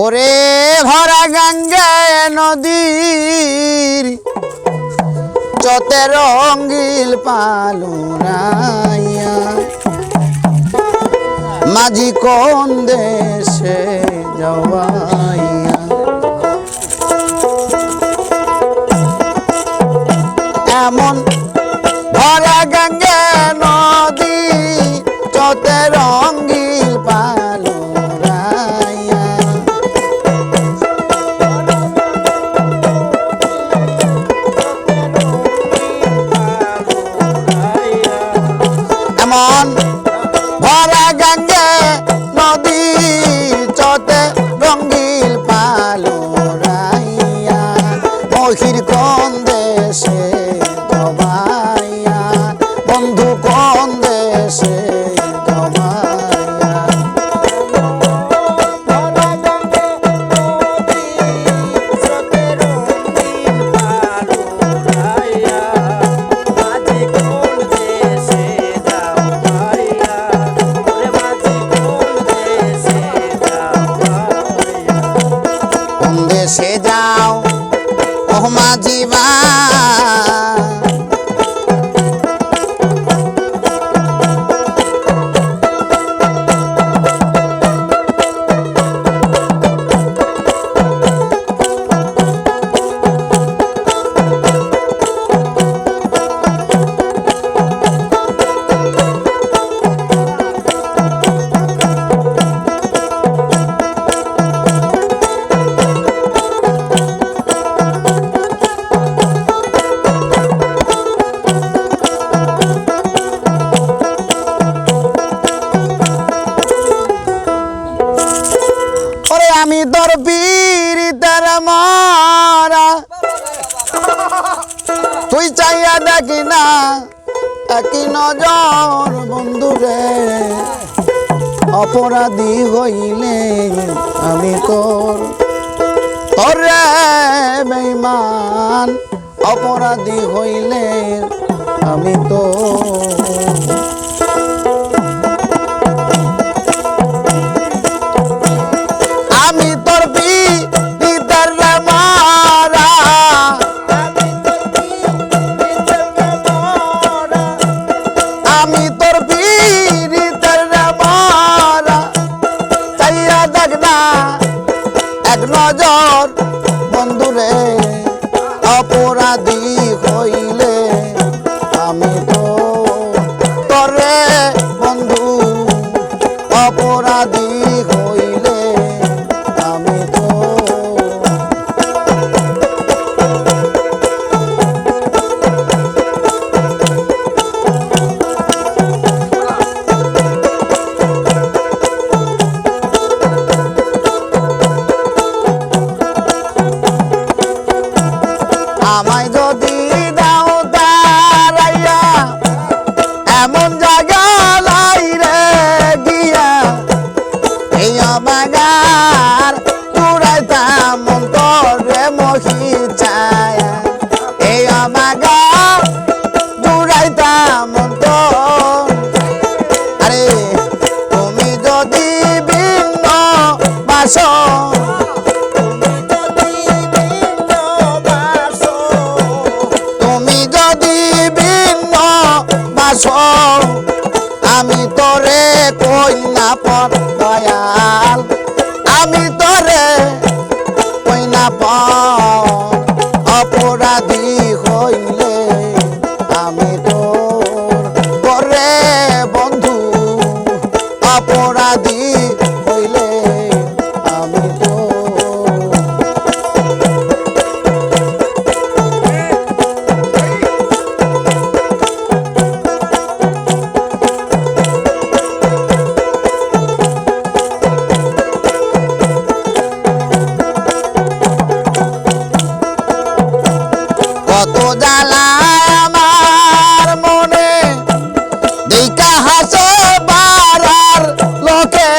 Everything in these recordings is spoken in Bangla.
ওরে ভরা গঙ্গা নদীর চতে রঙ্গিল পালুরাইয়া মাঝি কোন দেশে যাওয়াইয়া এমন ভরা গঙ্গা নদী চতে রঙ্গিল পালুরাইয়া এমন ভরা গঙ্গা নদী চতে রঙ্গিল পালুরাইয়া মহির কোন দেশে জবাইয়া বন্ধু কোন দেশে দেশে যাও ও মাঝি বা আমি তোর পীড়িতের মারা তুই চাইয়া দেখি না একই নজর বন্ধুরে অপরাধী হইলে আমি তোর তোরে বেঈমান অপরাধী হইলে আমি তোর আমি তোর পীড়িতের মারা আমি তোর পীড়িতের মারা চাইয়া দেখ না এক নজর বন্ধুরে অপরাধী হইলে আমি তো তোরে বন্ধু অপরাধী হইলে আমি তো আমায় যদি দাও তারাইয়া এমন জায়গা লাই রে গিয়া এই আমাগার চূড়াইতাম অন্তরে মহি ছায়া এই আমাগার চূড়াইতাম অন্তর আরে তুমি যদি ভিন্ন বাসো আমি তোরে কই না পর দয়াল আমি তোরে কই না পর অপরাধী হইলে আমি তোরে বন্ধু অপরাধী হইলে আমি কত জ্বালা আমার মনে দেখা হাসে পাড়ার লোকে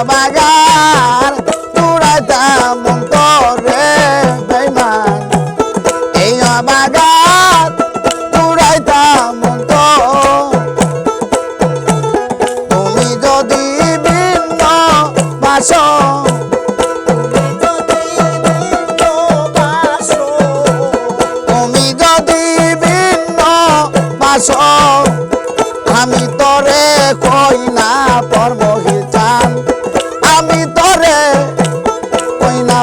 বাগান তুরাইতাম অন্তরে বেইমান এই বাগান তুরাইতাম অন্তর তুমি যদি ভিন্ন বাসো তুমি যদি ভিন্ন বাসো আমি তোরে কই না পরমহি চান আমি তোরে কই না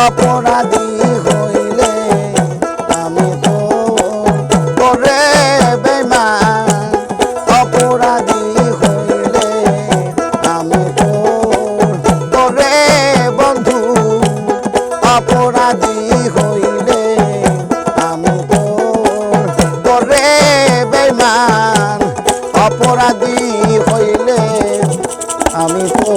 অপরাধী হইলে আমি তো তোরে বেমান অপরাধী হইলে আমি তো তোরে বন্ধু অপরাধী হইলে আমি তো তোরে বেমান অপরাধী হইলে আমি তো